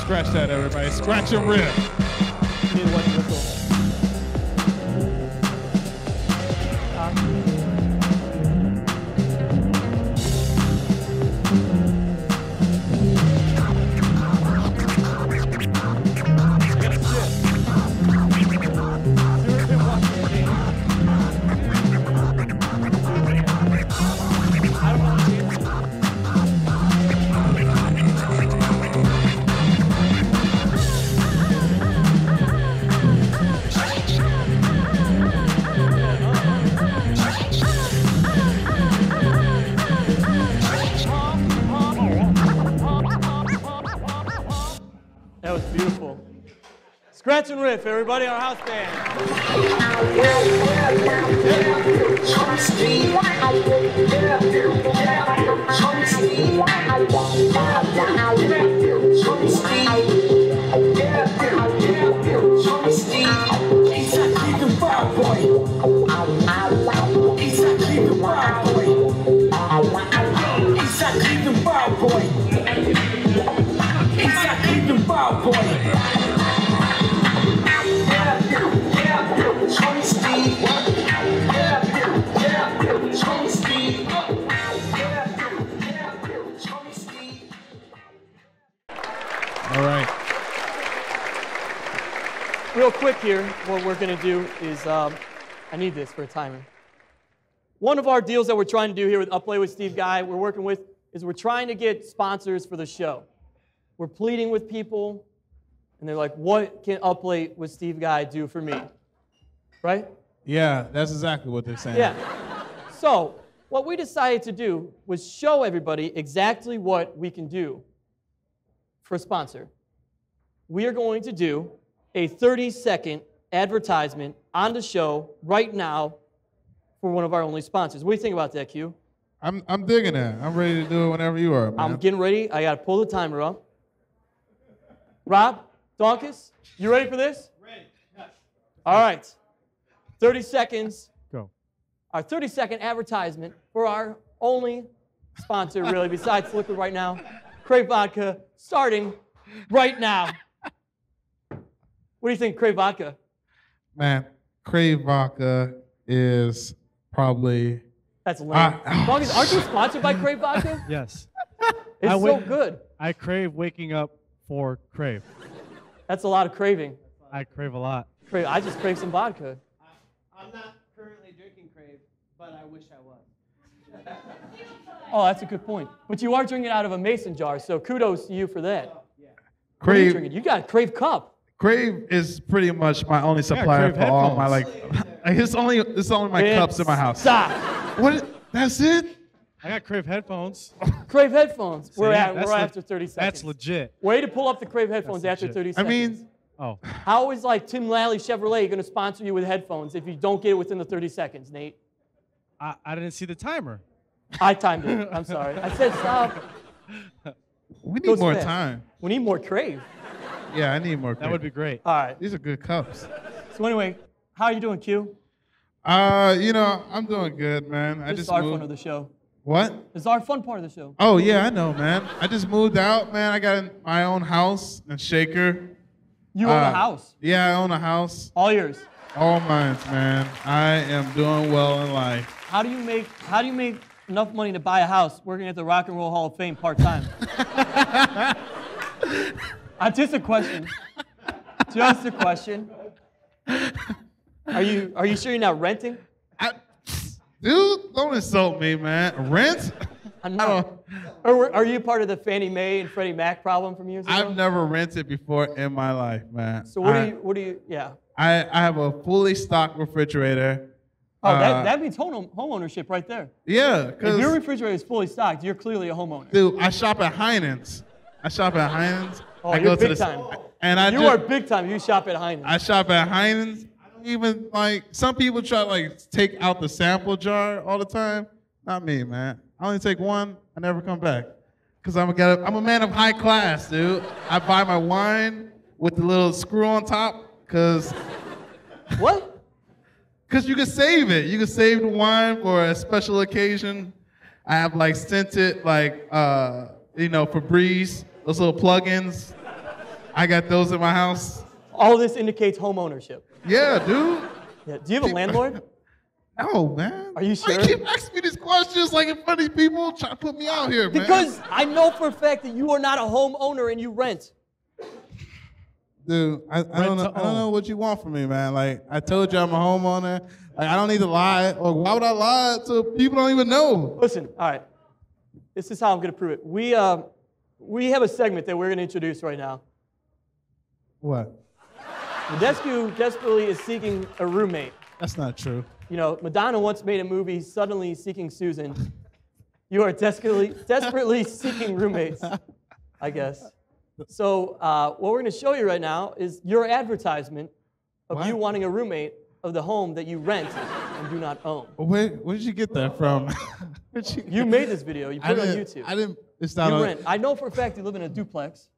scratch that, everybody. Scratch and rip. That was beautiful. Scratch and riff, everybody, our house band. All right. Real quick here, what we're going to do is, I need this for a timer. One of our deals that we're trying to do here with Upplay with Steve Guy, we're working with, is we're trying to get sponsors for the show. We're pleading with people, and they're like, what can Upplay with Steve Guy do for me? Right? Yeah, that's exactly what they're saying. Yeah. So, what we decided to do was show everybody exactly what we can do for a sponsor. We are going to do a 30-second advertisement on the show right now for one of our only sponsors. What do you think about that, Q? I'm digging that. I'm ready to do it whenever you are, man. I'm getting ready. I got to pull the timer up. Rob, Donkus, you ready for this? Ready. Yes. All right. 30 seconds. Go. Our 30-second advertisement for our only sponsor, really, besides Liquid right now, Crave Vodka, starting right now. What do you think, Crave Vodka? Man, Crave Vodka is probably... That's lame. Donkus, aren't you sponsored by Crave Vodka? Yes. It's so good. I crave waking up for Crave. That's a lot of craving. I crave a lot. I just crave some vodka. I'm not currently drinking Crave, but I wish I was. Oh, that's a good point. But you are drinking out of a mason jar, so kudos to you for that. Yeah. What are you Crave. drinking? You got a Crave cup. Crave is pretty much my only supplier Crave for all my headphones. it's only my cups in my house. Stop. What? That's it? I got Crave headphones. Crave headphones. We're that's after 30 seconds. That's legit. Way to pull up the Crave headphones That's after legit. 30 I seconds. mean, Oh. How is like Tim Lally Chevrolet going to sponsor you with headphones if you don't get it within the 30 seconds, Nate? I didn't see the timer. I timed it. I'm sorry. I said stop. we Goes need more fast. time. We need more Crave. Yeah, I need more Crave. That would be great. All right. These are good cups. So anyway, how are you doing, Q? I'm doing good, man. I This just is our moved. fun of the show. What? This is our fun part of the show. Oh, yeah, I know, man. I just moved out, man. I got my own house in Shaker. You own a house. Yeah, I own a house. All yours. All mine, man. I am doing well in life. How do you make enough money to buy a house working at the Rock and Roll Hall of Fame part-time? Just a question. Just a question. Are you sure you're not renting? Dude, don't insult me, man. Rent? I'm not. Or are you part of the Fannie Mae and Freddie Mac problem from years ago? I've never rented before in my life, man. So what do you, yeah. I have a fully stocked refrigerator. Oh, that means home ownership right there. Yeah, If because your refrigerator is fully stocked, you're clearly a homeowner. dude, I shop at Heinen's. Oh, I you're go to big the time. and I You just, are big time. You shop at Heinen's. I shop at Heinen's. I don't even some people try to take out the sample jar all the time. Not me, man. I only take one. I never come back. Because I'm a man of high class, dude. I buy my wine with the little screw on top, because What? you can save it. You can save the wine for a special occasion. I have scented, Febreze, those little plugins. I got those in my house. All this indicates home ownership. Yeah, dude. Yeah. Do you have a landlord? No, man. Are you sure? Why you keep asking me these questions like in front of these people trying to put me out here, man? Because I know for a fact that you are not a homeowner and you rent. Dude, I don't know what you want from me, man. Like, I told you I'm a homeowner. Like, I don't need to lie. Or why would I lie to people don't even know? Listen, all right. This is how I'm going to prove it. We have a segment that we're going to introduce right now. What? Modesto desperately is seeking a roommate. That's not true. You know, Madonna once made a movie, Suddenly Seeking Susan. You are desperately seeking roommates, I guess. So what we're going to show you right now is your advertisement of you wanting a roommate of the home that you rent and do not own. Where did you get that from? You made this video. You put it on YouTube. I didn't. It's not you on. rent. I know for a fact you live in a duplex.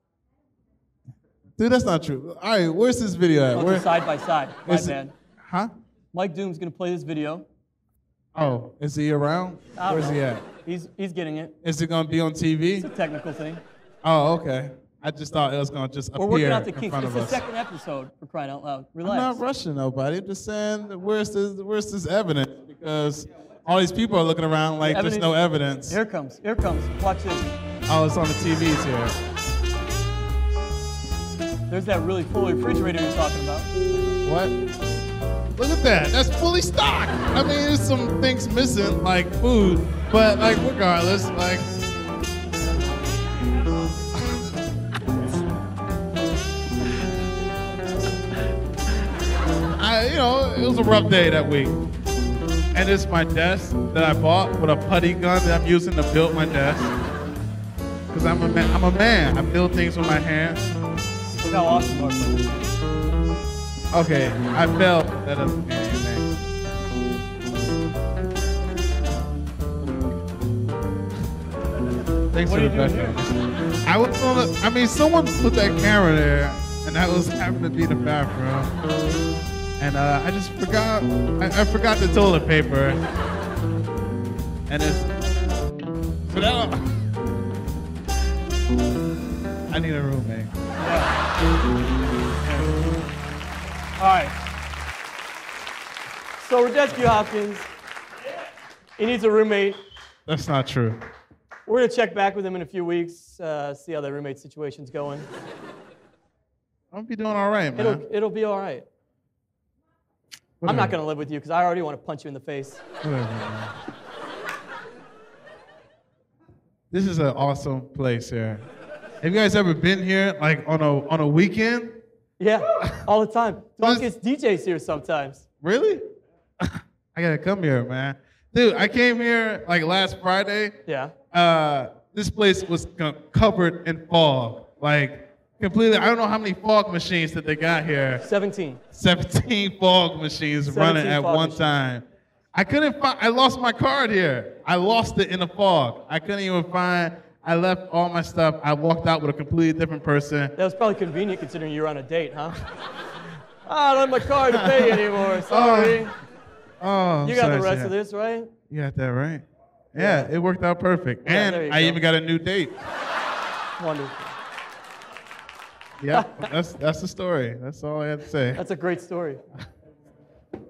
Dude, that's not true. All right, where's this video at? Where? Side by side. My bad. Huh? Mike Doom's going to play this video. Oh, is he around? Where's he at? He's getting it. Is it going to be on TV? It's a technical thing. Oh, okay. I just thought it was going to just appear We're working out the in kinks. front It's of the us. second episode, for crying out loud. Relax. I'm not rushing nobody. I'm just saying, where's this evidence? Because all these people are looking around like there's no evidence. Here it comes. Here it comes. Watch this. Oh, it's on the TVs here. There's that really full refrigerator you're talking about. What? Look at that. That's fully stocked. I mean, there's some things missing, like food, but like regardless, like. It was a rough day that week. And it's my desk that I bought with a putty gun that I'm using to build my desk. Because I'm a man. I build things with my hands. Look how awesome you are, man. Okay, I fell. That doesn't mean anything. Thanks for the background. Someone put that camera there, and that was happened to be the bathroom. And I just forgot. I forgot the toilet paper. And it's. But I need a roommate. All right. So Radesky Hopkins, he needs a roommate. That's not true. We're gonna check back with him in a few weeks, see how that roommate situation's going. I'll be doing all right, man. It'll be all right. Whatever. I'm not gonna live with you because I already want to punch you in the face. Whatever, man. This is an awesome place here. Have you guys ever been here, like on a weekend? Yeah, all the time. Drunkest DJs here sometimes. Really? I gotta come here, man. Dude, I came here like last Friday. Yeah. This place was covered in fog, like completely. I don't know how many fog machines that they got here. 17. 17 fog machines running at one time. I couldn't find. I lost my card here. I lost it in the fog. I couldn't even find. I left all my stuff. I walked out with a completely different person. That was probably convenient considering you were on a date, huh? I don't have my card to pay anymore. Sorry. You got the rest of this, right? You got that right. Yeah, it worked out perfect. Yeah, and I even got a new date. Wonderful. Yeah, that's the story. That's all I have to say. That's a great story.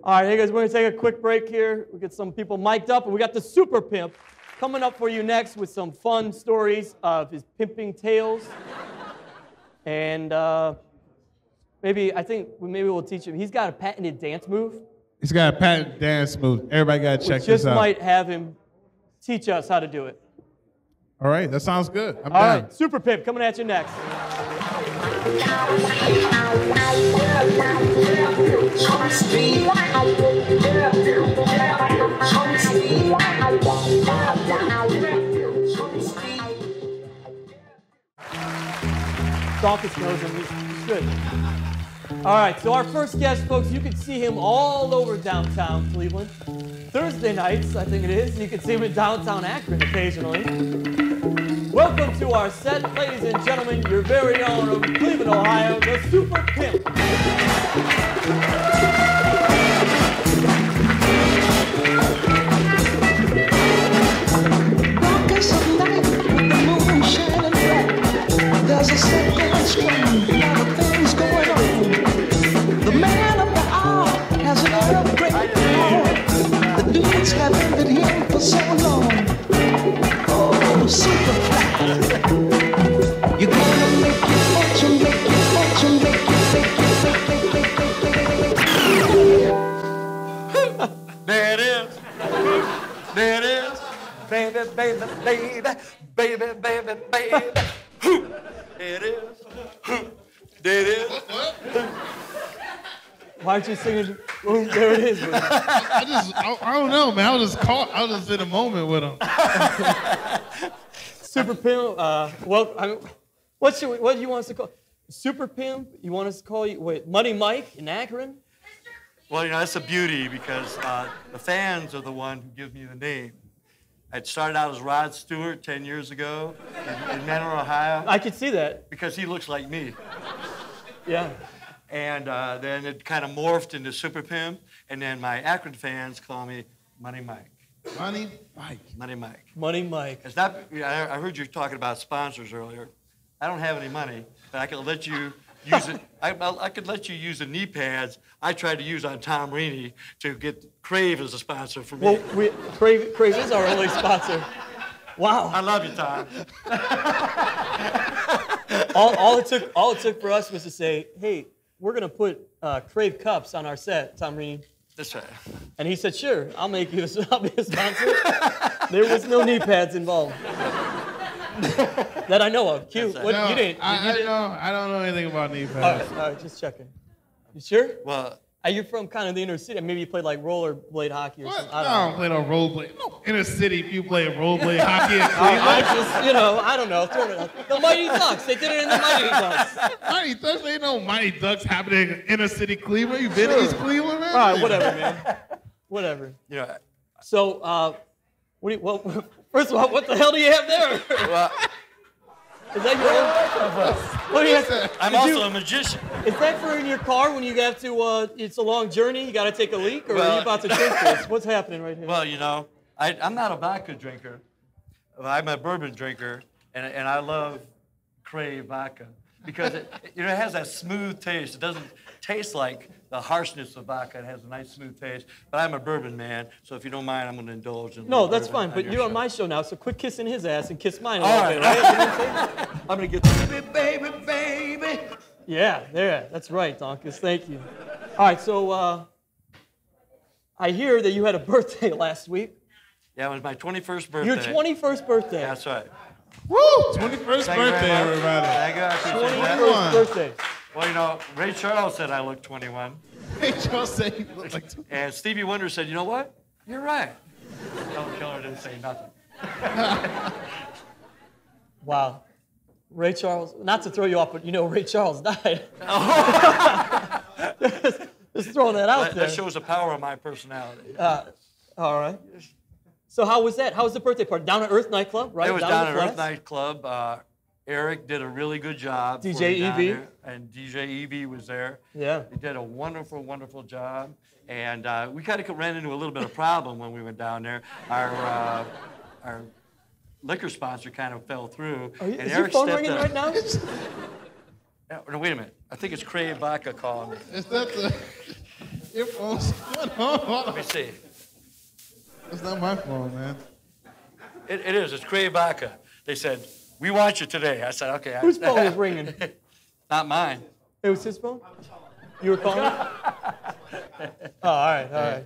All right, hey guys, we're gonna take a quick break here. We get some people mic'd up, and we got the Super Pimp coming up for you next with some fun stories of his pimping tales. And maybe we'll teach him. He's got a patented dance move. He's got a patented dance move. Everybody gotta check this out. Just might have him teach us how to do it. All right, that sounds good. I'm All down. right, Super Pimp coming at you next. Dawkins knows him. He's good. All right, so our first guest, folks, you can see him all over downtown Cleveland. Thursday nights, I think it is. You can see him in downtown Akron occasionally. Welcome to our set, ladies and gentlemen, your very own of Cleveland, Ohio, the Super Pimp. Darkest of night, with the moon shining bright. There's a set going strong, You're gonna make your fortune, make your fortune, make your There it is. There it is. Baby, baby, baby, baby, baby, baby. There it is. There it is. Why aren't you singing? Oh, there it is. I don't know, man. I was just in a moment with him. Super Pimp. What do you want us to call? Super Pimp. You want us to call you? Wait, Money Mike in Akron. Well, you know, that's a beauty because the fans are the one who give me the name. I started out as Rod Stewart 10 years ago in Mentor, Ohio. I could see that. Because he looks like me. Yeah. And then it kind of morphed into Super Pimp, and then my Akron fans call me Money Mike. Money Mike. Money Mike. Money Mike. It's not. I heard you talking about sponsors earlier. I don't have any money, but I can let you use it. I could let you use the knee pads I tried to use on Tom Reaney to get Crave as a sponsor for me. Well, Crave is our only sponsor. Wow. I love you, Tom. all it took for us was to say, hey, we're gonna put Crave cups on our set, Tom Reaney. That's right. And he said, sure, I'll be a sponsor. There was no knee pads involved. That I know of. Q, Right. what, No, you didn't? I don't know anything about knee All pads. right, just checking. You sure? Well, Are you from kind of the inner city? Maybe you played like rollerblade hockey or What? something. No, I don't play no rollerblade. No, inner city, if you play rollerblade hockey in I Cleveland. just, I don't know. Throw it out. The Mighty Ducks. They did it in the Mighty Ducks. Mighty Ducks, ain't no Mighty Ducks happening in inner city Cleveland. You been to East Cleveland, man? All right, whatever, man. Whatever. you know, So, well, first of all, what the hell do you have there? well, Is that your own? What do you have? I'm also a magician. Is that for in your car when you have to, it's a long journey, you got to take a leak, or are Well- you about to drink this? What's happening right here? Well, you know, I'm not a vodka drinker. I'm a bourbon drinker, and I love Crave vodka because it has that smooth taste. It doesn't taste like the harshness of vodka. It has a nice smooth taste. But I'm a bourbon man, so if you don't mind, I'm going to indulge in. No, that's bourbon fine, but your you're on show. my show now, so quit kissing his ass and kiss mine a All little right. bit, right? You know what I'm saying? I'm going to get the baby, baby. Yeah, there. That's right, Donkus. Thank you. All right, so I hear that you had a birthday last week. Yeah, it was my 21st birthday. Your 21st birthday. That's right. Woo! 21st Thank you very birthday, much. everybody. Thank you. I appreciate 21st that. birthday. Well, you know, Ray Charles said I look 21. Hey, Joe say you look like And Stevie Wonder said, you know what? You're right. Helen Keller didn't say nothing. Wow. Ray Charles, not to throw you off, but Ray Charles died. Just throwing that out there. That shows the power of my personality. All right. So how was that? How was the birthday party? Down at Earth nightclub, right? It was Down down at at the Earth Flats? nightclub. Eric did a really good job. for DJ me down EV. there, and DJ EV was there. Yeah. He did a wonderful, wonderful job. And we kind of ran into a little bit of problem when we went down there. Our liquor sponsor kind of fell through. Is and your Eric phone stepped ringing up. right now? No, wait a minute. I think it's Crave Vodka calling me. Is that the earphones? Let me see. It's not my phone, man. It is. It's Crave Vodka. They said, we want you today. I said, okay. Whose phone was ringing? Not mine. It was his phone? You were calling? Oh, all right.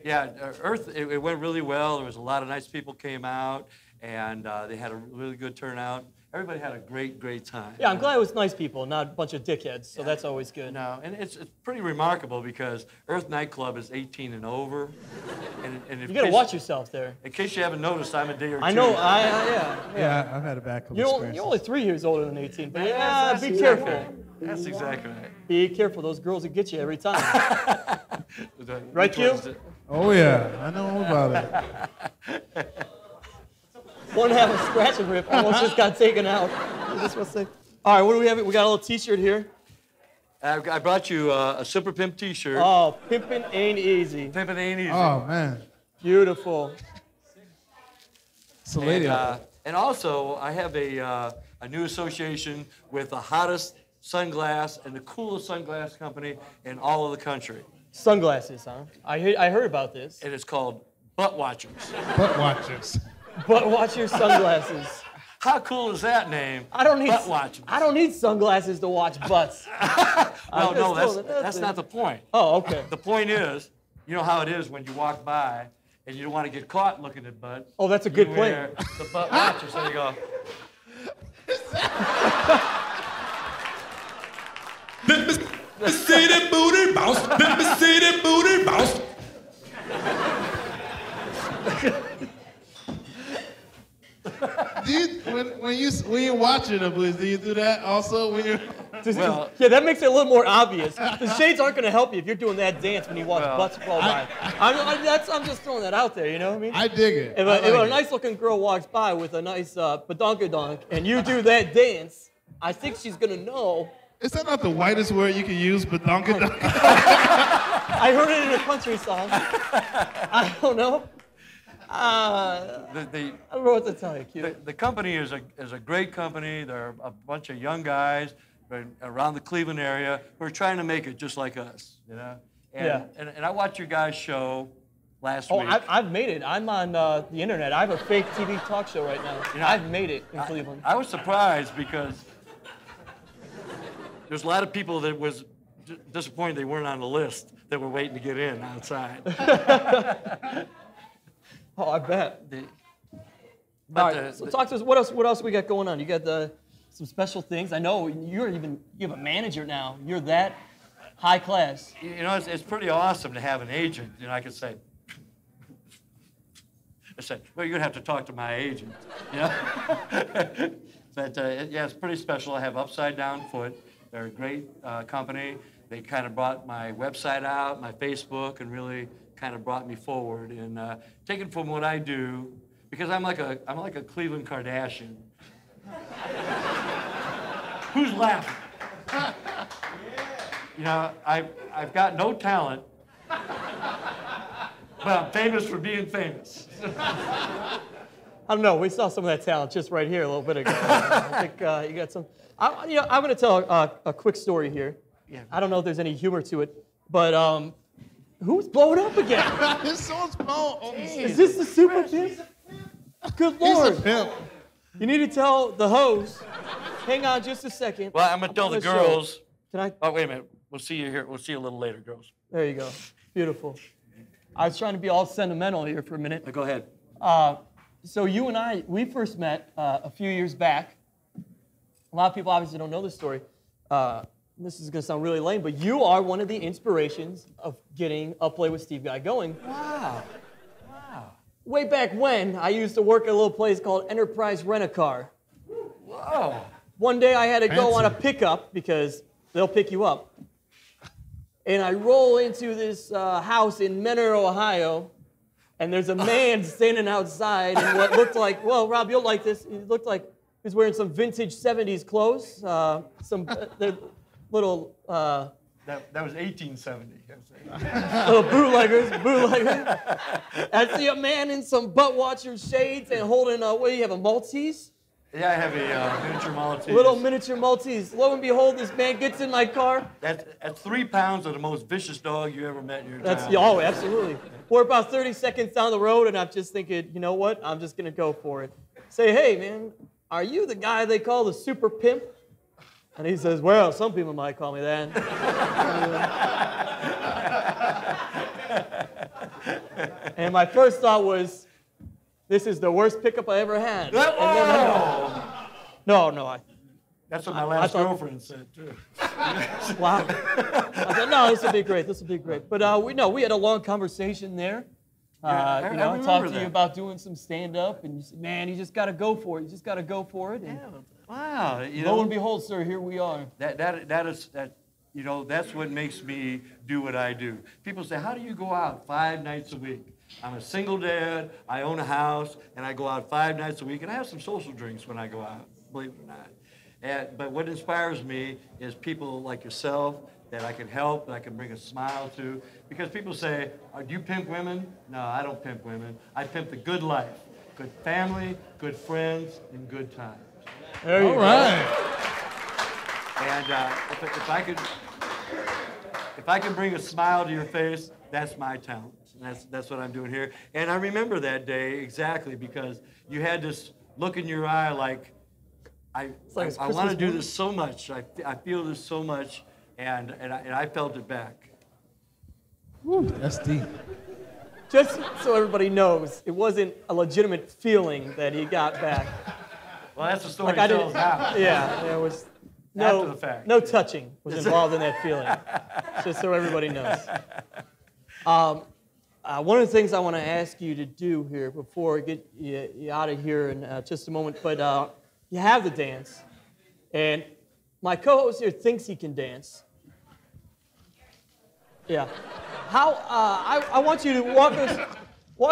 Yeah, Earth, it went really well. There was a lot of nice people came out, and they had a really good turnout. Everybody had a great, great time. Yeah, I'm glad it was nice people, not a bunch of dickheads, so that's always good. No, and it's pretty remarkable because Earth Nightclub is 18 and over. And You gotta watch yourself there. In case you haven't noticed, I'm a day or two. I know, Yeah, I've had a bad couple experiences. You're only 3 years older than 18, but That's be exactly careful. right. That's exactly right. Be careful, those girls will get you every time. Right, Which Q? one's it? Oh, yeah. I know all about it. One half a scratch and rip almost just got taken out. All right, what do we have? We got a little T-shirt here. I brought you a Super Pimp T-shirt. Oh, pimpin' ain't easy. Pimpin' ain't easy. Oh, man. Beautiful. It's a lady out there. And also, I have a new association with the hottest sunglass and the coolest sunglass company in all of the country. Sunglasses, huh? I heard about this. And it's called Butt Watchers. Butt watchers. But watch your sunglasses. How cool is that name? I don't need butt watching. I don't need sunglasses to watch butts. No, that's not the point. Oh, okay. The point is, you know how it is when you walk by and you don't want to get caught looking at butts. Oh, that's a good you point. wear the butt watcher, so you go. Let me see that booty bounce. Let me see that booty bounce. Do you, when you're watching the blues, do you do that also when you're? Well, Yeah, that makes it a little more obvious. The shades aren't going to help you if you're doing that dance when you watch Well, butts roll by. I'm just throwing that out there, you know what I mean? I dig it. If a nice-looking girl walks by with a nice badonkadonk and you do that dance, I think she's going to know. Is that not the whitest word you can use, badonkadonk? I heard it in a country song. I don't know. I don't know what to tell you, Q. the company is a great company. They're a bunch of young guys around the Cleveland area who are trying to make it just like us, you know? And I watched your guys' show last week. I've made it. I'm on the internet. I have a fake TV talk show right now. You know, I've made it in Cleveland. I was surprised because there's a lot of people that was disappointed they weren't on the list that were waiting to get in outside. Oh, I bet. But All right, so talk to us. What else we got going on? You got some special things. I know you have a manager now. You're that high class. You know, it's pretty awesome to have an agent. You know, I could say, well, you're gonna have to talk to my agent. You know, but yeah, it's pretty special. I have Upside Down Foot. They're a great company. They kind of brought my website out, my Facebook, and really kind of brought me forward and taken from what I do, because I'm like a Cleveland Kardashian. Who's laughing? You know, I've got no talent, but I'm famous for being famous. I don't know. We saw some of that talent just right here a little bit ago. I think you got some. I'm going to tell a quick story here. Yeah. I don't know if there's any humor to it, but who's blowing up again? This song's blown. Is this the Super Pimp? Good Lord. He's a pimp. You need to tell the host. Hang on just a second. Well, I'm gonna tell the show. girls. Can I? Oh, wait a minute. We'll see you here. We'll see you a little later, girls. There you go. Beautiful. I was trying to be all sentimental here for a minute. Go ahead. So you and I, we first met a few years back. A lot of people obviously don't know this story. This is going to sound really lame, but you are one of the inspirations of getting Up Play with Steve Guy going. Wow. Wow. Way back when, I used to work at a little place called Enterprise Rent-A-Car. Whoa. One day I had to go on a pickup because they'll pick you up. And I roll into this house in Menor, Ohio, and there's a man standing outside in what looked like, well, Rob, you'll like this. It looked like he was wearing some vintage 70s clothes, some little... That was 1870. little bootleggers. I see a man in some butt watcher shades and holding what do you have, a Maltese? Yeah, I have a miniature Maltese. Little miniature Maltese. Lo and behold, this man gets in my car. That's 3 pounds of the most vicious dog you ever met in your life. Oh, absolutely. We're about 30 seconds down the road, and I'm just thinking, you know what? I'm just going to go for it. Say, hey, man, are you the guy they call the Super Pimp? And he says, well, some people might call me that. And my first thought was, this is the worst pickup I ever had. Whoa! No. That's what my last girlfriend said, too. Wow. I said, no, this will be great. But we had a long conversation there. I I remember talked to that. you about doing some stand-up, and you said, man, you just got to go for it. And Wow. lo and behold, sir, here we are. That's what makes me do what I do. People say, how do you go out 5 nights a week? I'm a single dad, I own a house, and I go out 5 nights a week, and I have some social drinks when I go out, believe it or not. But what inspires me is people like yourself that I can help, that I can bring a smile to. Because people say, do you pimp women? No, I don't pimp women. I pimp the good life, good family, good friends, and good times. There you All go. right. And if I can bring a smile to your face, that's my talent. And that's what I'm doing here. And I remember that day exactly because you had this look in your eye like I like it's want to Christmas do morning. this so much. I feel this so much, and I felt it back. Woo, that's deep. Just so everybody knows, it wasn't a legitimate feeling that he got back. Well, that's the story Like I tells didn't. now. Yeah, there was After the fact. no touching was involved in that feeling. Just so everybody knows. One of the things I want to ask you to do here before I get you out of here in just a moment, but you have the dance, and my co-host here thinks he can dance. Yeah. How? I want you to walk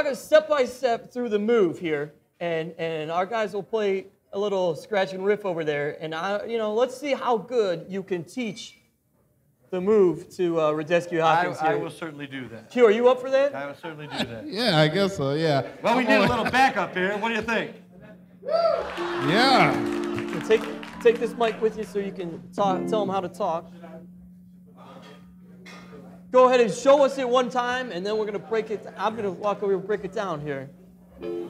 us step by step through the move here, and our guys will play a little scratch and riff over there, and let's see how good you can teach the move to Radescu Hopkins here. I will certainly do that. Q, are you up for that? I will certainly do that. Yeah, I guess so, yeah. Well, we need a little backup here. What do you think? Yeah. So take this mic with you so you can tell them how to talk. Go ahead and show us it one time, and then we're gonna break it. I'm gonna walk over and break it down here. Okay,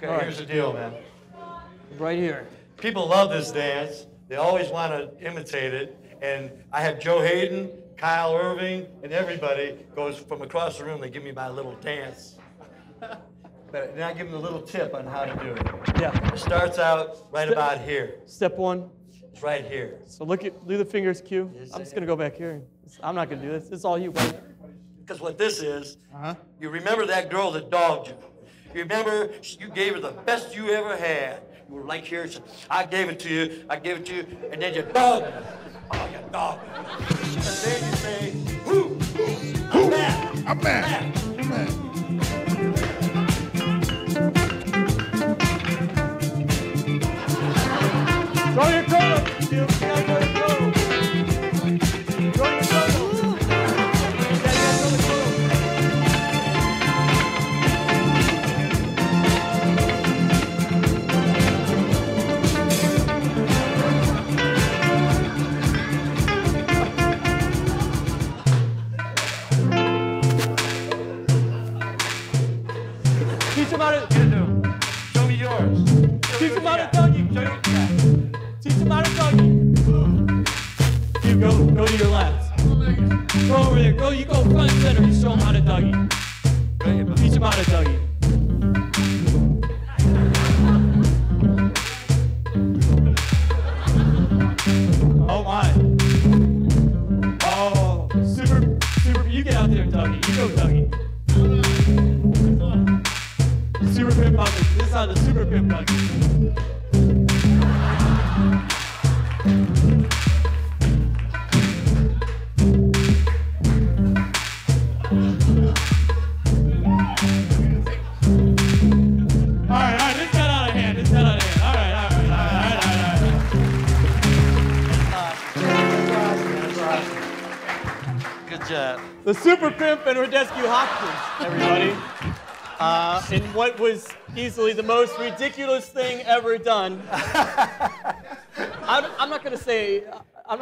All right. here's the deal, man. Right here. People love this dance. They always want to imitate it. And I have Joe Hayden, Kyle Irving, and everybody goes from across the room. They give me my little dance. But then I give them a little tip on how to do it. Yeah. It starts out right about here. Step one. It's right here. So do the fingers, Q. I'm just gonna go back here. I'm not gonna do this. It's all you, buddy. Because what this is, you remember that girl that dogged you. You remember you gave her the best you ever had. You were like here, I gave it to you, and then you dogged her. Oh, you dogged her. And then you say, whoo, I'm back. I'm back. I'm back. Throw your coat up, Q. Throw your coat. Throw your coat up. Yeah, throw the coat up. Teach him how to. Show me yours. Teach him how to doggy. Teach him how to doggy. You go to your left. Go over there. You go front and center. You show him how to doggy. Teach him how to doggy. Oh my. Oh, super. You get out there, doggy. You go, doggy. Super Pimp out there. This is how the Super Pimp doggy. All right, this got out of hand. All right. Good job. The Super Pimp and Radescu Hopkins, everybody. In what was easily the most ridiculous thing ever done. I'm not gonna say on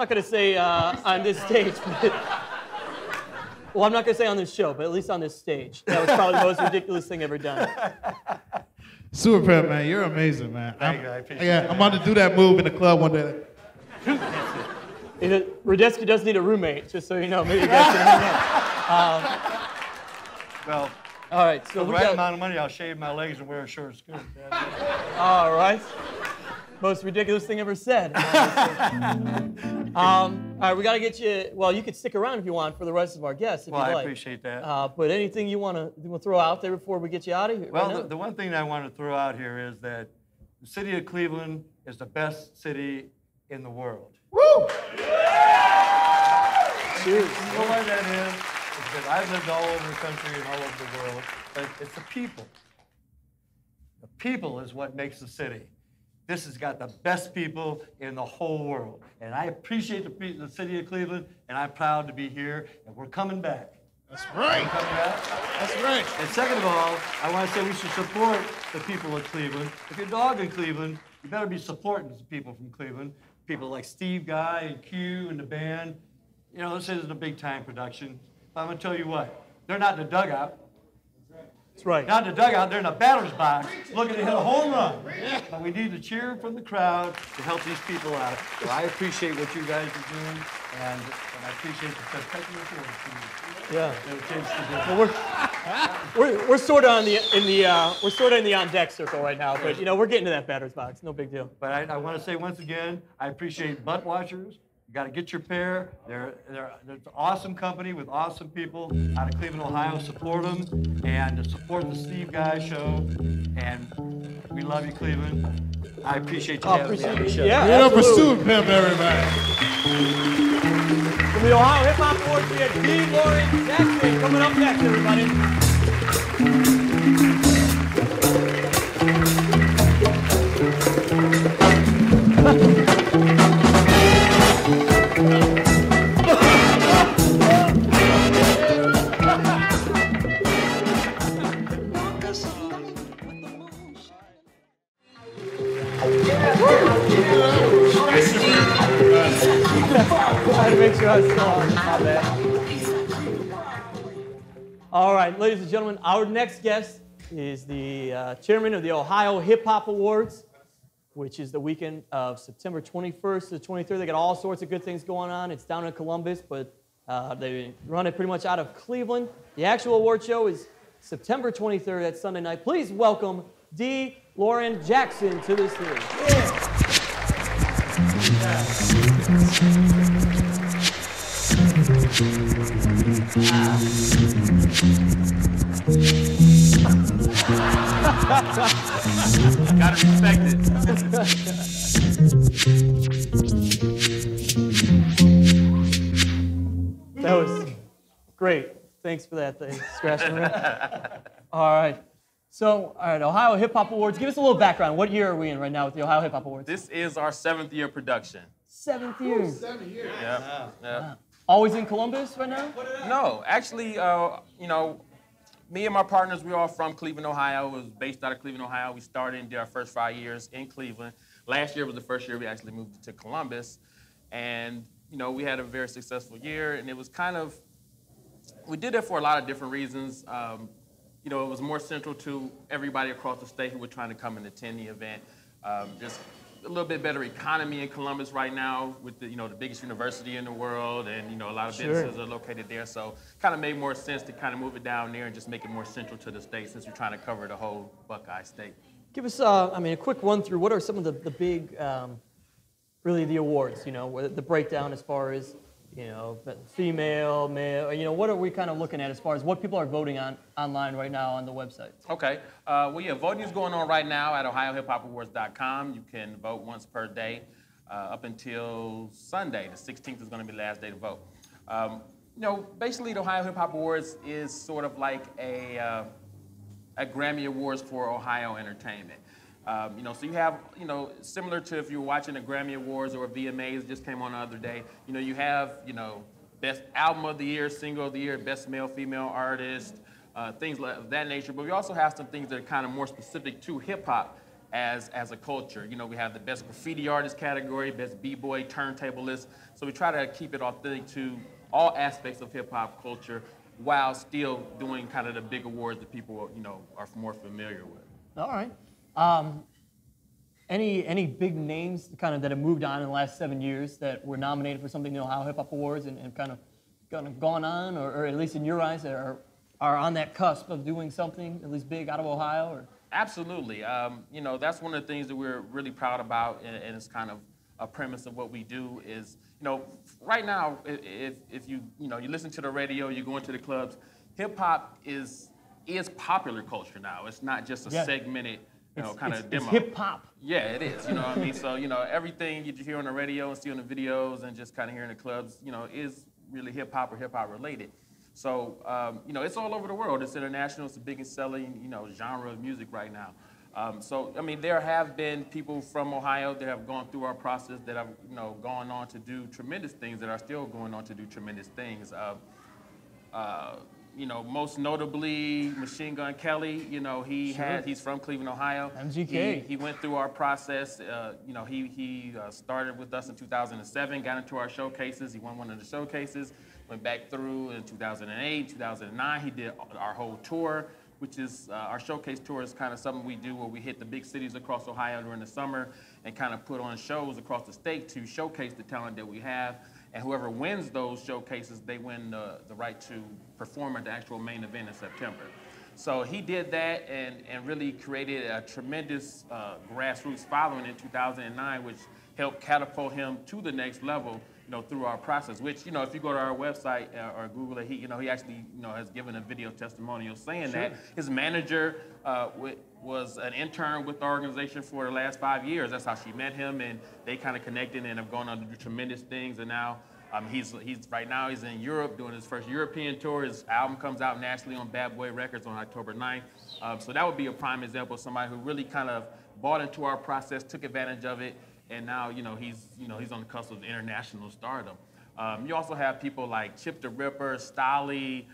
this stage, but, well, I'm not gonna say on this show, but at least on this stage, that was probably the most ridiculous thing ever done. Super Pimp, man, you're amazing, man. Thank you, I appreciate it, I'm about to do that move in the club one day. Radescu does need a roommate, just so you know. Maybe you guys can hang out. Well, All right, so for the we right got. amount of money, I'll shave my legs and wear a short skirt. All right. Most ridiculous thing ever said. All right, we got to get you. Well, you could stick around if you want for the rest of our guests, if Well, you'd I like. appreciate that. But anything you want to throw out there before we get you out of here? Well, right now? the one thing that I want to throw out here is that the city of Cleveland is the best city in the world. Woo! You know why that is? It's because I've lived all over the country and all over the world, but it's the people. The people is what makes the city. This has got the best people in the whole world. And I appreciate the city of Cleveland, and I'm proud to be here, and we're coming back. That's right. We're coming back. That's right. And second of all, I want to say we should support the people of Cleveland. If you're a dog in Cleveland, you better be supporting the people from Cleveland. People like Steve Guy and Q and the band. You know, this isn't a big time production. But I'm going to tell you what, they're not in the dugout. That's right. Not in the dugout, they're in the batter's box looking to hit a home run. But we need to cheer from the crowd to help these people out. So I appreciate what you guys are doing, and I appreciate the technical support. Yeah. It takes to do. Well, we're sort of in the on deck circle right now, but we're getting to that batter's box. No big deal. But I want to say once again, I appreciate butt washers. You got to get your pair. They're an awesome company with awesome people out of Cleveland, Ohio. Support them and support the Steve Guy Show. And we love you, Cleveland. I appreciate you having me on the show. Yeah, Give it up for absolutely. Super Pimp, everybody. From the Ohio Hip Hop Awards, we have D. Lorand Jackson coming up next, everybody. I had to make sure I was still on. My bad. All right, ladies and gentlemen, our next guest is the chairman of the Ohio Hip Hop Awards, which is the weekend of September 21st to the 23rd. They got all sorts of good things going on. It's down in Columbus, but they run it pretty much out of Cleveland. The actual award show is September 23rd. That's Sunday night. Please welcome D. Lorand Jackson to the stage. Gotta respect it. That was great. Thanks for that thing. Scratching around. All right. So, all right, Ohio Hip Hop Awards. Give us a little background. What year are we in right now with the Ohio Hip Hop Awards? This is our 7th year production. 7th year. 7 years. Yeah. Yeah. Always in Columbus right now? No, actually, me and my partners, we're all from Cleveland, Ohio. It was based out of Cleveland, Ohio. We started and did our first 5 years in Cleveland. Last year was the first year we actually moved to Columbus. And, we had a very successful year. And it was we did it for a lot of different reasons. It was more central to everybody across the state who were trying to come and attend the event. Just a little bit better economy in Columbus right now with the biggest university in the world, and a lot of businesses are located there. So kind of made more sense to kind of move it down there and just make it more central to the state since we're trying to cover the whole Buckeye State. Give us, a quick run through. What are some of the big, really the awards? The breakdown as far as female, male. What are we kind of looking at as far as what people are voting on online right now on the website? Okay. Voting is going on right now at OhioHipHopAwards.com. You can vote once per day up until Sunday. The 16th is going to be the last day to vote. Basically, the Ohio Hip Hop Awards is sort of like a Grammy Awards for Ohio entertainment. So you have, similar to if you were watching the Grammy Awards or VMAs just came on the other day, you have, best album of the year, single of the year, best male, female artist, things of that nature. But we also have some things that are kind of more specific to hip hop as a culture. We have the best graffiti artist category, best b-boy, turntablist. So we try to keep it authentic to all aspects of hip hop culture while still doing kind of the big awards that people, are more familiar with. All right. Any big names kind of that have moved on in the last 7 years that were nominated for something in the Ohio Hip Hop Awards and kind of gone on, or at least in your eyes, are on that cusp of doing something at least big out of Ohio? Or? Absolutely. That's one of the things that we're really proud about, and it's kind of a premise of what we do is, right now, if you listen to the radio, you go into the clubs, hip hop is popular culture now. It's not just a segmented. Kind of demo. It's hip hop. Yeah, it is. I mean? So, everything you hear on the radio and see on the videos and just kind of hear in the clubs, is really hip hop or hip hop related. So, it's all over the world. It's international. It's the biggest selling, genre of music right now. There have been people from Ohio that have gone through our process that have, gone on to do tremendous things, that are still going on to do tremendous things. Most notably, Machine Gun Kelly, he's from Cleveland, Ohio. MGK. He went through our process. He started with us in 2007, got into our showcases. He won one of the showcases, went back through in 2008, 2009. He did our whole tour. which is our showcase tour is kind of something we do where we hit the big cities across Ohio during the summer and kind of put on shows across the state to showcase the talent that we have. And whoever wins those showcases, they win the right to perform at the actual main event in September. So he did that and really created a tremendous grassroots following in 2009, which helped catapult him to the next level, through our process, which, if you go to our website or Google it, he actually, has given a video testimonial saying that his manager was an intern with the organization for the last 5 years. That's how she met him, and they kind of connected and have gone on to do tremendous things. And now he's right now he's in Europe doing his first European tour. His album comes out nationally on Bad Boy Records on October 9th. So that would be a prime example of somebody who really kind of bought into our process, took advantage of it. And now, he's on the cusp of international stardom. You also have people like Chip the Ripper, Stolly,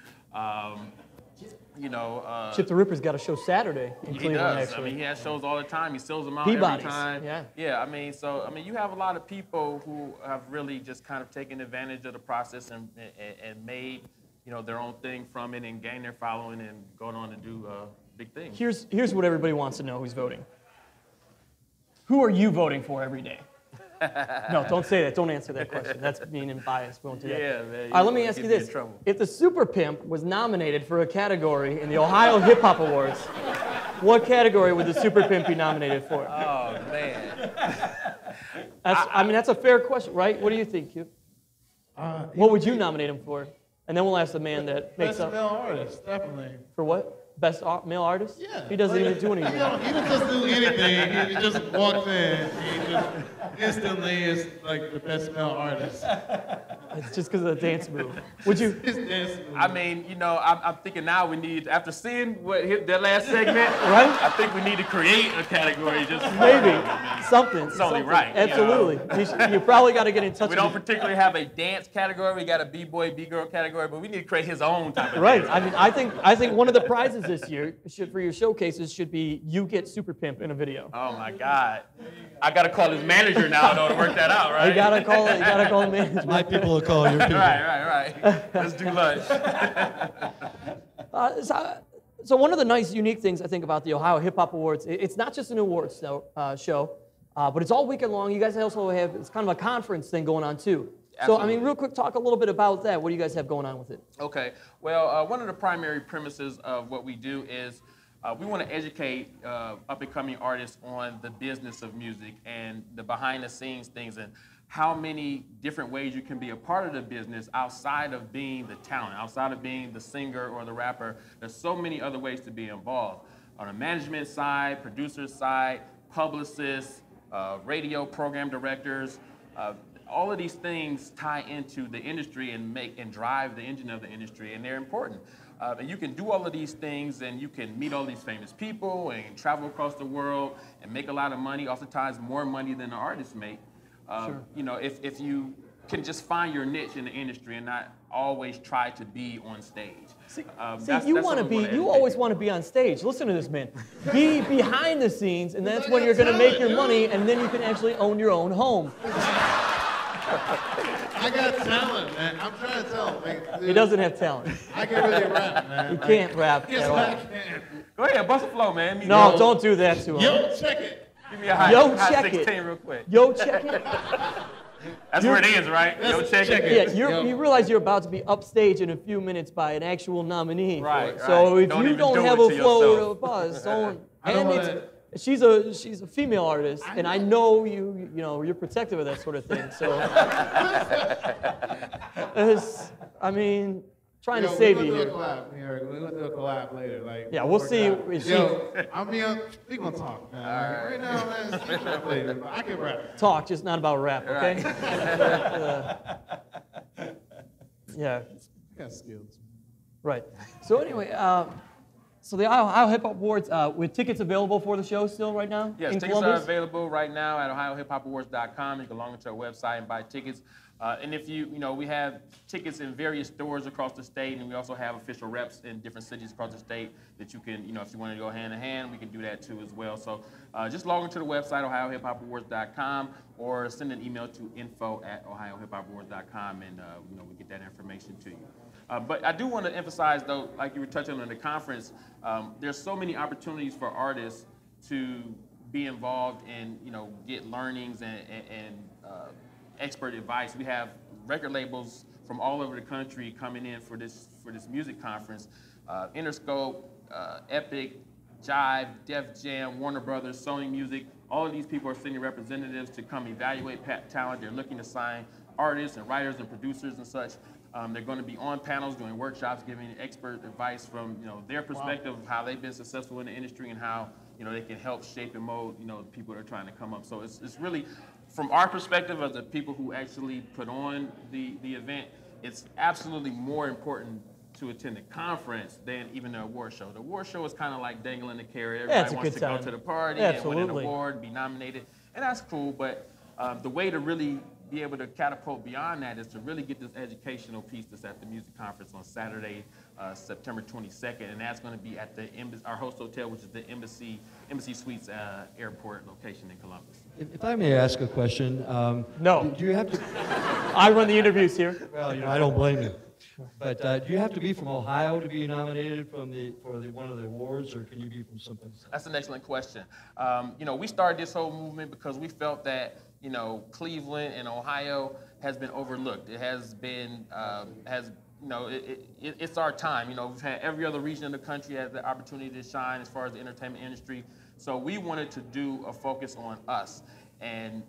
Chip the Ripper's got a show Saturday in he Cleveland, does. actually. He has shows all the time. He sells them out Peabody's, every time. yeah. Yeah, you have a lot of people who have really just kind of taken advantage of the process and made, their own thing from it and gained their following and going on to do big things. Here's what everybody wants to know who's voting. Who are you voting for every day? No, don't say that. Don't answer that question. That's mean and biased. We won't do that. Yeah, man. All right, let me ask you this. If the Super Pimp was nominated for a category in the Ohio Hip Hop Awards, what category would the Super Pimp be nominated for? Oh, man. That's a fair question, right? What do you think, Q? What would you nominate him for? And then we'll ask the man that makes up. Best male artist, definitely. For what? Best male artist? Yeah. He doesn't even do anything. He doesn't just do anything. He just walks in. He just instantly is like the best male artist. It's just because of the dance move. Would you? His dance move. I'm thinking now we need, after seeing what hit that last segment, right? I think we need to create a category just maybe something. It's only right. Absolutely. You probably got to get in touch. We don't particularly have a dance category. We got a b-boy, b-girl category, but we need to create his own type of right. dance. I think one of the prizes this year for your showcases should be you get Super Pimp in a video. Oh my God! I got to call his manager now to work that out, right? You gotta call the manager. My people will call your people. Right. Let's do lunch. So one of the nice, unique things I think about the Ohio Hip Hop Awards, it's not just an awards show, but it's all weekend long. You guys also have, it's kind of a conference thing going on too. Absolutely. So, real quick, talk a little bit about that. What do you guys have going on with it? Okay. Well, one of the primary premises of what we do is we want to educate up-and-coming artists on the business of music and the behind-the-scenes things and how many different ways you can be a part of the business outside of being the talent, outside of being the singer or the rapper. There's so many other ways to be involved. On a management side, producer side, publicists, radio program directors, all of these things tie into the industry and make and drive the engine of the industry, and they're important. And you can do all of these things, and you can meet all these famous people and travel across the world and make a lot of money, oftentimes more money than the artists make. Sure. If you can just find your niche in the industry and not always try to be on stage. You always want to be on stage. Listen to this, man. Be behind the scenes, and that's when you're going to make your money, and then you can actually own your own home. I got talent, man. I'm trying to tell him. Like, He doesn't have talent. I can really rap, man. He can't rap Yes, at all. I can. Go ahead, bust a flow, man. No, don't do that to him. Yo, check it. Give me a high, Yo, high check 16 it. real quick. Yo, check it. That's where it is, right? Yo, check it. Yeah, you realize you're about to be upstage in a few minutes by an actual nominee. Right, So right. if Don't you even don't do have it a to flow or a yourself. buzz, someone, I don't and wanna- she's a female artist, and I know you're protective of that sort of thing. So trying to save you We're here. gonna do a collab here. We're gonna do a collab later. Like, Yeah, we'll see. We gonna talk, man. Right now, man, speak rap later, but I can rap. Talk, just not about rap, okay? Yeah. I got skills. Right. So anyway, so the Ohio Hip Hop Awards, with tickets available for the show still right now? Yes, in tickets Columbus? are available right now at ohiohiphopawards.com. You can log into our website and buy tickets. And if we have tickets in various stores across the state, and we also have official reps in different cities across the state that you can, if you want to go hand in hand, we can do that too as well. So just log into the website, ohiohiphopawards.com, or send an email to info@ohiohiphopawards.com, and we get that information to you. But I do want to emphasize, though, like you were touching on the conference, there's so many opportunities for artists to be involved in, get learnings and expert advice. We have record labels from all over the country coming in for this music conference. Interscope, Epic, Jive, Def Jam, Warner Brothers, Sony Music. All of these people are sending representatives to come evaluate talent. They're looking to sign artists and writers and producers and such. They're going to be on panels, doing workshops, giving expert advice from their perspective of how they've been successful in the industry and how they can help shape and mold the people that are trying to come up. So it's really, from our perspective as the people who actually put on the event, it's absolutely more important to attend the conference than even the award show. The award show is kind of like dangling the carrot. Everybody wants to go to the party and win an award, be nominated, and that's cool, but the way to really be able to catapult beyond that is to really get this educational piece that's at the music conference on Saturday, September 22nd, and that's going to be at our host hotel, which is the Embassy Suites Airport location in Columbus. If I may ask a question. No. Do you have to? I run the interviews here. Well, I don't blame you. But do you have to be from Ohio to be nominated for one of the awards, or can you be from someplace? That's an excellent question. We started this whole movement because we felt that Cleveland and Ohio has been overlooked. It has been it's our time. We've had every other region of the country has the opportunity to shine as far as the entertainment industry. So we wanted to do a focus on us and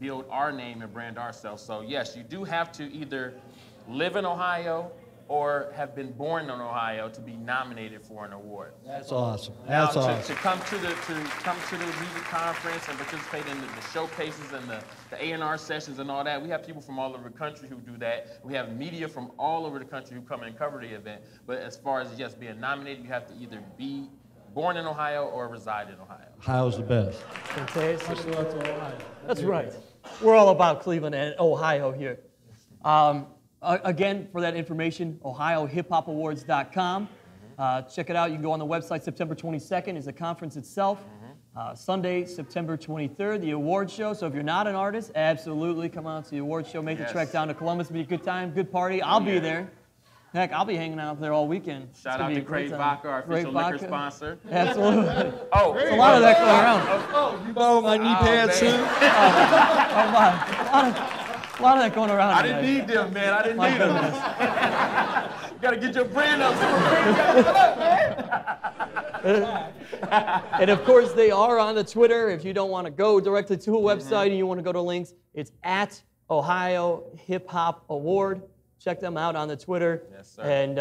build our name and brand ourselves. So yes, you do have to either live in Ohio or have been born in Ohio to be nominated for an award. That's awesome. That's awesome. To come to the music conference and participate in the showcases and the A&R sessions and all that, we have people from all over the country who do that. We have media from all over the country who come and cover the event. But as far as just being nominated, you have to either be born in Ohio or reside in Ohio. Ohio's the best. That's right. We're all about Cleveland and Ohio here. Again, for that information, OhioHipHopAwards.com. Check it out. You can go on the website. September 22nd is the conference itself. Sunday, September 23rd, the award show. So if you're not an artist, absolutely come out to the award show. Make the trek down to Columbus. Be a good time, good party. I'll be there. Heck, I'll be hanging out there all weekend. Shout out to Crave Vodka, our official liquor sponsor. Absolutely. Oh, there's a lot of that going around. Oh, you borrowed my knee pads too? Oh my. A lot of that going around. I didn't need them, man. I didn't need them. You gotta get your brand up. And of course, they are on the Twitter. If you don't want to go directly to a website and you want to go to links, it's at Ohio Hip Hop Award. Check them out on the Twitter. Yes, sir. And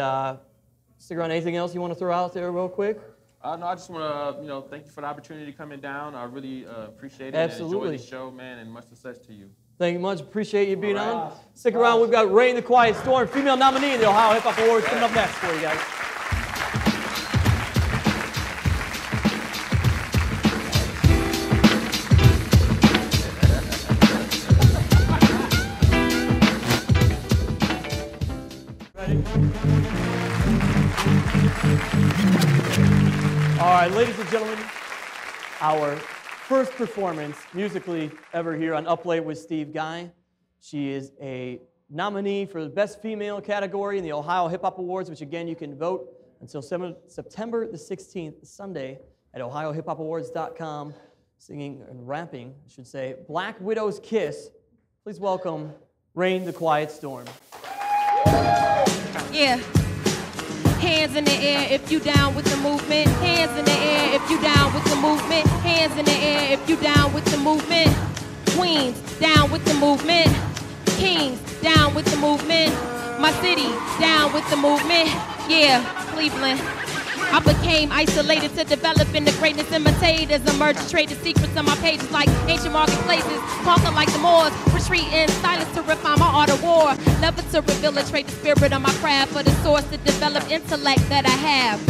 stick around. Anything else you want to throw out there real quick? No, I just want to, thank you for the opportunity coming down. I really appreciate it. Absolutely. And enjoy the show, man, and much success to you. Thank you much. Appreciate you being on. Stick around. We've got Rain the Quiet Storm, female nominee in the Ohio Hip Hop Awards, coming up next for you guys. All right, ladies and gentlemen, our first performance musically ever here on Up Late with Steve Guy. She is a nominee for the Best Female category in the Ohio Hip Hop Awards, which again you can vote until September the 16th, Sunday, at OhioHipHopAwards.com, singing and rapping, I should say, Black Widow's Kiss. Please welcome Rain the Quiet Storm. Yeah. Hands in the air if you down with the movement. Hands in the air if you down with the movement. Hands in the air if you down with the movement. Queens, down with the movement. Kings, down with the movement. My city, down with the movement. Yeah, Cleveland. I became isolated to develop into greatness. Imitators emerge to trade the secrets on my pages like ancient marketplaces. Conquer like the Moors, retreat in silence to refine my art of war. Never to reveal or trade the spirit of my craft for the source to develop intellect that I have.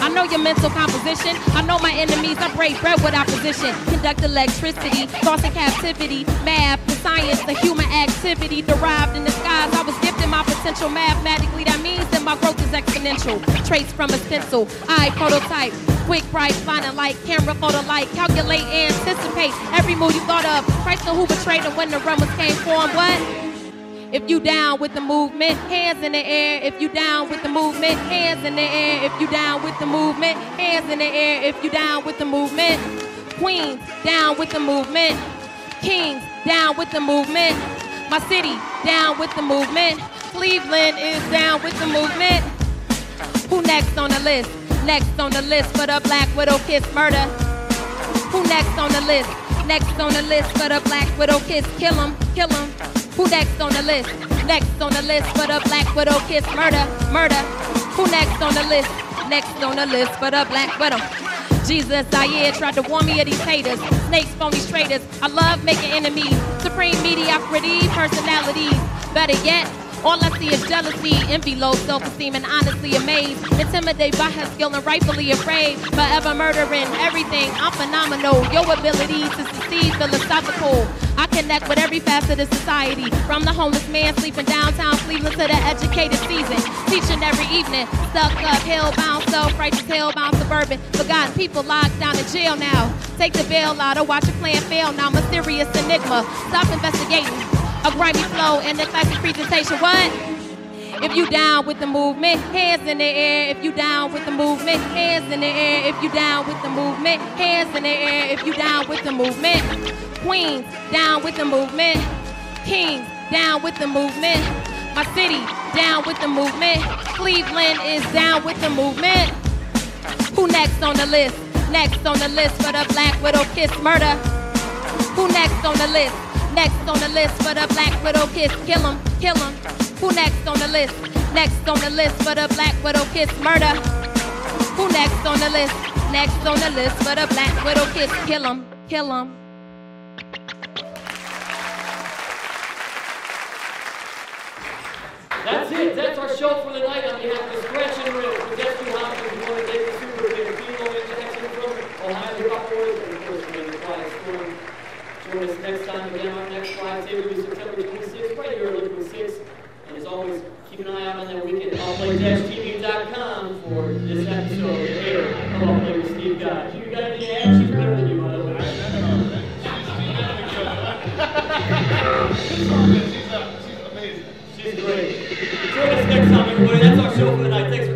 I know your mental composition. I know my enemies. I break bread with opposition. Conduct electricity, thoughts in captivity. Math, the science, the human activity derived in the skies. I was gifted my potential mathematically. That means that my growth is exponential. Traits from a stencil. I prototype. Quick, bright, blinding light. Camera, photo light. Calculate, anticipate every move you thought of. Christ knew who betrayed him when the Romans came for him. What? if you down with the movement. Hands in the air if you down with the movement. Hands in the air if you down with the movement. Hands in the air if you down with the movement. Queens, down with the movement. Kings, down with the movement. My city, down with the movement. Cleveland is down with the movement. Who next on the list? Next on the list for the Black Widow kiss murder. Who next on the list? Next on the list for the Black Widow kiss, kill 'em, kill 'em. Who next on the list? Next on the list for the Black Widow kiss, murder, murder. Who next on the list? Next on the list for the Black Widow. Jesus, I tried to warn me of these haters, snakes, phony traitors. I love making enemies, supreme mediocrity, personalities. Better yet, all I see is jealousy, envy, low self-esteem, and honestly amazed. Intimidated by her skill and rightfully afraid. Forever murdering everything, I'm phenomenal. Your ability to succeed, philosophical. I connect with every facet of society. From the homeless man sleeping downtown Cleveland to the educated season. Teaching every evening, stuck up, hell-bound, self-righteous, hell-bound, suburban. Forgotten people locked down in jail now. Take the bail out or watch your plan fail now. Mysterious enigma, stop investigating. A grimy flow and a classic presentation. What? If you down with the movement, hands in the air. If you down with the movement, hands in the air. If you down with the movement, hands in the air. If you down with the movement. Queens, down with the movement. Kings, down with the movement. My city, down with the movement. Cleveland is down with the movement. Who next on the list? Next on the list for the Black Widow kiss murder. Who next on the list? Next on the list for the Black Widow kiss, kill 'em, kill 'em. Who next on the list? Next on the list for the Black Widow kiss, murder. Who next on the list? Next on the list for the Black Widow kiss, kill 'em, kill 'em. That's it. That's our show for the night. On behalf of Scratch and Rill, Pedestrian Hospitals, we want to thank the Super Pimp, Kilo Injection from Ohio Hip Hop Boys, and of course, we're in the Quiet Storm. Join us next time again. Our next live tape will be September 26th, right here on Liquid 6. And as always, keep an eye out on that weekend at allplay-tv.com for this episode of Air of All Play with Steve Guy. You got anything to add? She's better than you, by the way. She's amazing. She's great. Join us next time, everybody. That's our show for the night. Thanks for